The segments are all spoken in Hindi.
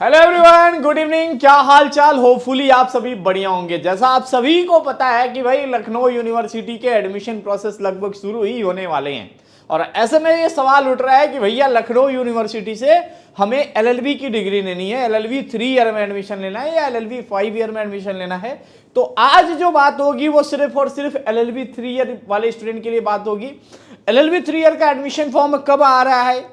Hello everyone, good evening. क्या हाल चाल? होपफुली आप सभी बढ़िया होंगे। जैसा आप सभी को पता है कि भाई लखनऊ यूनिवर्सिटी के एडमिशन प्रोसेस लगभग शुरू ही होने वाले हैं और ऐसे में ये सवाल उठ रहा है कि भैया लखनऊ यूनिवर्सिटी से हमें एलएलबी की डिग्री लेनी है, एलएलबी 3 ईयर में एडमिशन लेना है या एलएलबी 5 ईयर में एडमिशन लेना है। तो आज जो बात होगी वो सिर्फ और सिर्फ एलएलबी 3 ईयर वाले स्टूडेंट के लिए बात होगी। एलएलबी 3 ईयर का एडमिशन फॉर्म कब आ रहा है,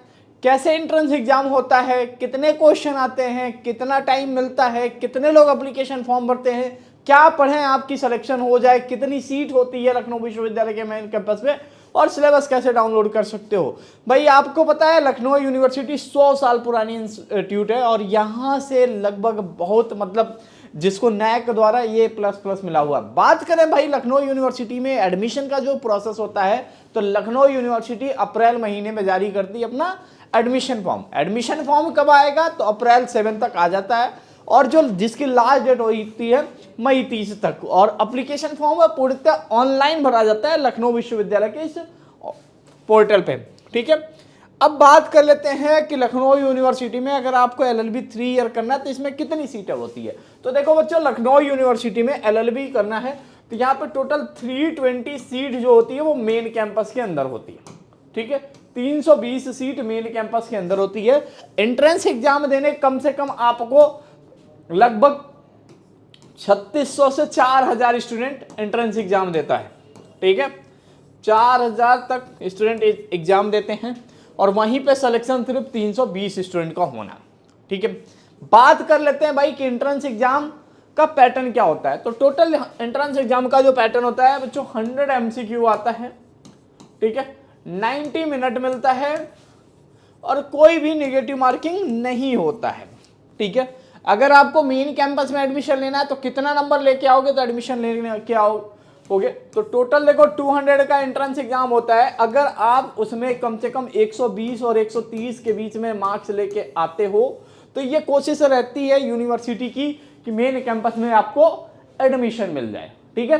कैसे एंट्रेंस एग्जाम होता है, कितने क्वेश्चन आते हैं, कितना टाइम मिलता है, कितने लोग एप्लीकेशन फॉर्म भरते हैं, क्या पढ़ें आपकी सिलेक्शन हो जाए, कितनी सीट होती है लखनऊ विश्वविद्यालय के मेन कैंपस पे और सिलेबस कैसे डाउनलोड कर सकते हो। भाई आपको पता है लखनऊ यूनिवर्सिटी 100 साल पुरानी इंस्टीट्यूट है और यहाँ से लगभग बहुत जिसको नैक द्वारा ये प्लस प्लस मिला हुआ। बात करें भाई लखनऊ यूनिवर्सिटी में एडमिशन का जो प्रोसेस होता है तो लखनऊ यूनिवर्सिटी अप्रैल महीने में जारी करती है अपना एडमिशन फॉर्म। एडमिशन फॉर्म कब आएगा तो अप्रैल 7 तक आ जाता है और जो जिसकी लास्ट डेट होती है मई 30 तक और एप्लीकेशन फॉर्म पूर्णतः ऑनलाइन भरा जाता है लखनऊ विश्वविद्यालय के इस पोर्टल पे। ठीक है, अब बात कर लेते हैं कि लखनऊ यूनिवर्सिटी में अगर आपको एलएलबी 3 ईयर करना है तो इसमें कितनी सीटें होती है। तो देखो बच्चों, लखनऊ यूनिवर्सिटी में एलएलबी करना है तो यहाँ पे टोटल 320 सीट जो होती है वो मेन कैंपस के अंदर होती है। ठीक है, 320 सीट मेन कैंपस के अंदर होती है। एंट्रेंस एग्जाम देने कम से कम आपको लगभग 3600 से 4000 स्टूडेंट एंट्रेंस एग्जाम देता है। ठीक है, 4000 तक स्टूडेंट एग्जाम देते हैं और वहीं पे सिलेक्शन सिर्फ 320 स्टूडेंट का होना। ठीक है, बात कर लेते हैं भाई कि एंट्रेंस एग्जाम का पैटर्न क्या होता है। तो टोटल एंट्रेंस एग्जाम का जो पैटर्न होता है बच्चों 100 MCQ आता है। ठीक है, 90 मिनट मिलता है और कोई भी नेगेटिव मार्किंग नहीं होता है। ठीक है, अगर आपको मेन कैंपस में एडमिशन लेना है तो कितना नंबर लेके आओगे तो एडमिशन लेने के आओगे तो टोटल देखो 200 का एंट्रेंस एग्जाम होता है। अगर आप उसमें कम से कम 120 और 130 के बीच में मार्क्स लेके आते हो तो ये कोशिश रहती है यूनिवर्सिटी की कि मेन कैंपस में आपको एडमिशन मिल जाए। ठीक है,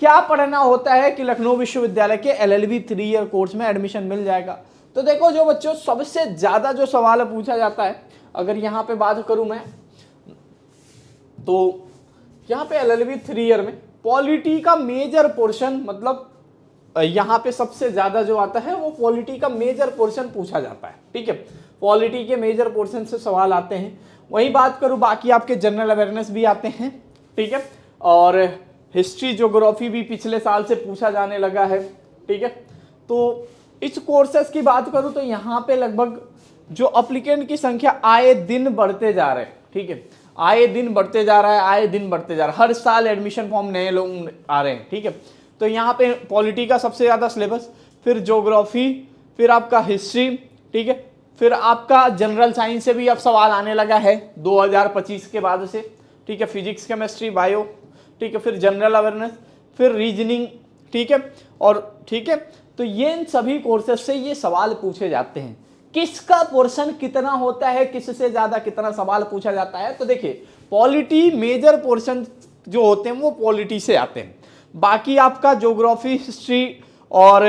क्या पढ़ना होता है कि लखनऊ विश्वविद्यालय के एलएलबी 3 ईयर कोर्स में एडमिशन मिल जाएगा। तो देखो जो बच्चों सबसे ज्यादा जो सवाल पूछा जाता है, अगर यहाँ पे बात करूं मैं तो यहाँ पे एलएलबी 3 ईयर में पॉलिटी का मेजर पोर्शन यहाँ पे सबसे ज्यादा जो आता है वो पॉलिटी का मेजर पोर्शन पूछा जाता है। ठीक है, पॉलिटी के मेजर पोर्शन से सवाल आते हैं। वही बात करूं बाकी आपके जनरल अवेयरनेस भी आते हैं। ठीक है, और हिस्ट्री ज्योग्राफी भी पिछले साल से पूछा जाने लगा है। ठीक है, तो इस कोर्सेस की बात करूं तो यहाँ पे लगभग जो एप्लीकेंट की संख्या आए दिन बढ़ते जा रहे हैं। ठीक है, आए दिन बढ़ते जा रहा है, आए दिन बढ़ते जा रहा है, हर साल एडमिशन फॉर्म नए लोग आ रहे हैं। ठीक है, तो यहाँ पे पॉलिटी का सबसे ज़्यादा सिलेबस, फिर ज्योग्राफी, फिर आपका हिस्ट्री। ठीक है, फिर आपका जनरल साइंस से भी अब सवाल आने लगा है 2025 के बाद से। ठीक है, फिजिक्स, केमिस्ट्री, बायो। ठीक है, फिर जनरल अवेयरनेस, फिर रीजनिंग। ठीक है, और ठीक है, तो ये इन सभी कोर्सेस से ये सवाल पूछे जाते हैं। किसका पोर्शन कितना होता है, किससे ज्यादा कितना सवाल पूछा जाता है। तो देखिए पॉलिटी मेजर पोर्शन जो होते हैं वो पॉलिटी से आते हैं। बाकी आपका ज्योग्राफी, हिस्ट्री और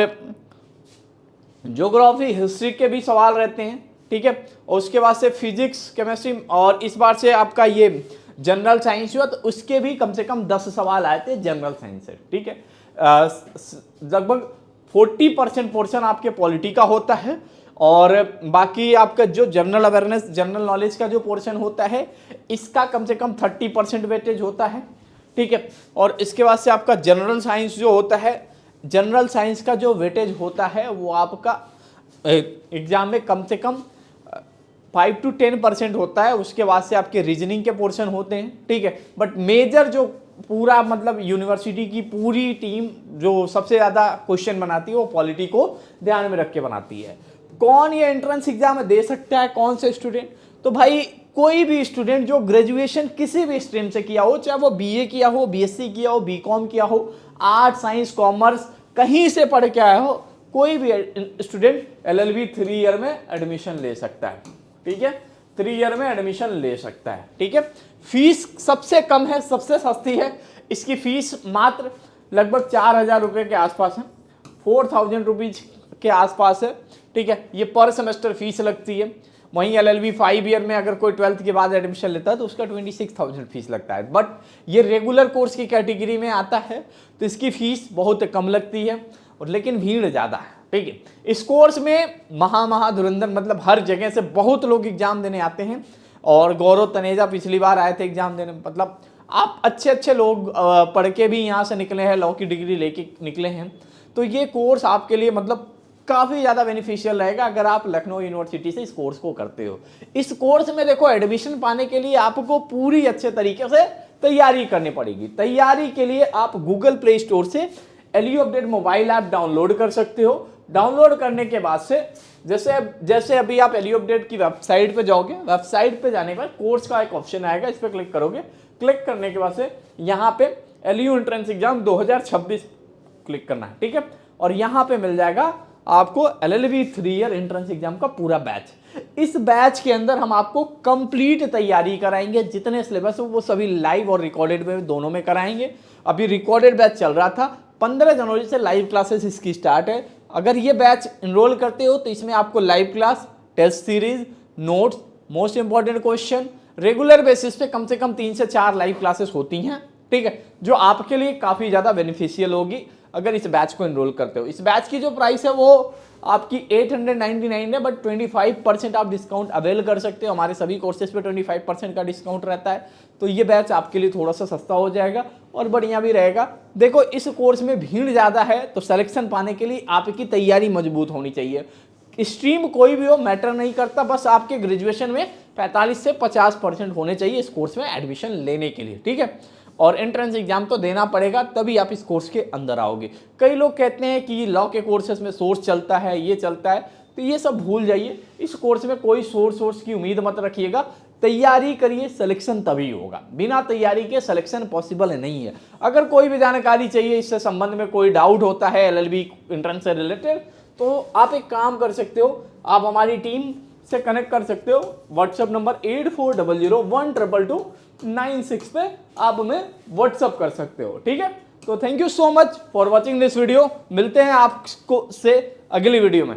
ज्योग्राफी हिस्ट्री के भी सवाल रहते हैं। ठीक है, और उसके बाद से फिजिक्स, केमिस्ट्री और इस बार से आपका ये जनरल साइंस हुआ तो उसके भी कम से कम 10 सवाल आए थे जनरल साइंस से। ठीक है, लगभग 40% पोर्शन आपके पॉलिटी का होता है और बाकी आपका जो जनरल अवेयरनेस, जनरल नॉलेज का जो पोर्शन होता है इसका कम से कम 30% वेटेज होता है। ठीक है, और इसके बाद से आपका जनरल साइंस जो होता है, जनरल साइंस का जो वेटेज होता है वो आपका एग्जाम में कम से कम 5 to 10% होता है। उसके बाद से आपके रीजनिंग के पोर्शन होते हैं। ठीक है, बट मेजर जो पूरा यूनिवर्सिटी की पूरी टीम जो सबसे ज़्यादा क्वेश्चन बनाती है वो पॉलिटी को ध्यान में रख के बनाती है। कौन ये एंट्रेंस एग्जाम दे सकता है, कौन से स्टूडेंट? तो भाई कोई भी स्टूडेंट जो ग्रेजुएशन किसी भी स्ट्रीम से किया हो, चाहे वो बीए किया हो, बीएससी किया हो, बीकॉम किया हो, आर्ट, साइंस, कॉमर्स कहीं से पढ़ के आया हो, कोई भी स्टूडेंट एलएलबी 3 ईयर में एडमिशन ले सकता है। ठीक है, 3 ईयर में एडमिशन ले सकता है। ठीक है, फीस सबसे कम है, सबसे सस्ती है। इसकी फीस मात्र लगभग 4000 रुपये के आसपास है, 4000 रुपीज के आसपास है। ठीक है, ये पर सेमेस्टर फीस लगती है। वहीं LLB 5 ईयर में अगर कोई 12th के बाद एडमिशन लेता है तो उसका 26,000 फीस लगता है। बट ये रेगुलर कोर्स की कैटेगरी में आता है तो इसकी फीस बहुत कम लगती है, और लेकिन भीड़ ज़्यादा है। ठीक है, इस कोर्स में धुरंधर मतलब हर जगह से बहुत लोग एग्जाम देने आते हैं, और गौरव तनेजा पिछली बार आए थे एग्जाम देने। मतलब आप अच्छे लोग पढ़ के भी यहाँ से निकले हैं, लॉ की डिग्री लेके निकले हैं। तो ये कोर्स आपके लिए मतलब काफ़ी ज़्यादा बेनिफिशियल रहेगा अगर आप लखनऊ यूनिवर्सिटी से इस कोर्स को करते हो। इस कोर्स में देखो एडमिशन पाने के लिए आपको पूरी अच्छे तरीके से तैयारी करनी पड़ेगी। तैयारी के लिए आप गूगल प्ले स्टोर से LU update mobile app download कर सकते हो। डाउनलोड करने के बाद से जैसे अभी आप LU अपडेट की वेबसाइट पे जाओगे, वेबसाइट पे जाने के बाद कोर्स का एक ऑप्शन आएगा, इस पर क्लिक करोगे। क्लिक करने के बाद से यहाँ पे LU एंट्रेंस एग्जाम 2026 क्लिक करना है। ठीक है, और यहाँ पे मिल जाएगा आपको LLB 3 ईयर एंट्रेंस एग्जाम का पूरा बैच। इस बैच के अंदर हम आपको कंप्लीट तैयारी कराएंगे, जितने सिलेबस हो वो सभी लाइव और रिकॉर्डेड में दोनों में कराएंगे। अभी रिकॉर्डेड बैच चल रहा था, 15 जनवरी से लाइव क्लासेस इसकी स्टार्ट है। अगर ये बैच इनरोल करते हो तो इसमें आपको live class, test series, notes, most important question, regular basis पे कम से कम 3 से 4 लाइव क्लासेस होती हैं। ठीक है, जो आपके लिए काफ़ी ज़्यादा बेनिफिशियल होगी अगर इस बैच को इनरोल करते हो। इस बैच की जो प्राइस है वो आपकी 899 है, बट 25% आप डिस्काउंट अवेल कर सकते हो। हमारे सभी कोर्सेज पे 25% का डिस्काउंट रहता है, तो ये बैच आपके लिए थोड़ा सा सस्ता हो जाएगा और बढ़िया भी रहेगा। देखो इस कोर्स में भीड़ ज़्यादा है, तो सिलेक्शन पाने के लिए आपकी तैयारी मजबूत होनी चाहिए। स्ट्रीम कोई भी हो मैटर नहीं करता, बस आपके ग्रेजुएशन में 45 से 50% होने चाहिए इस कोर्स में एडमिशन लेने के लिए। ठीक है, और एंट्रेंस एग्जाम तो देना पड़ेगा, तभी आप इस कोर्स के अंदर आओगे। कई लोग कहते हैं कि लॉ के कोर्सेज में सोर्स चलता है, ये चलता है, तो ये सब भूल जाइए। इस कोर्स में कोई सोर्स की उम्मीद मत रखिएगा। तैयारी करिए, सिलेक्शन तभी होगा। बिना तैयारी के सिलेक्शन पॉसिबल नहीं है। अगर कोई भी जानकारी चाहिए, इससे संबंध में कोई डाउट होता है LLB एंट्रेंस से रिलेटेड, तो आप एक काम कर सकते हो, आप हमारी टीम से कनेक्ट कर सकते हो। व्हाट्सएप नंबर 8400122296 पे आप हमें व्हाट्सएप कर सकते हो। ठीक है, तो thank you so much for watching this video. मिलते हैं आपको से अगली वीडियो में।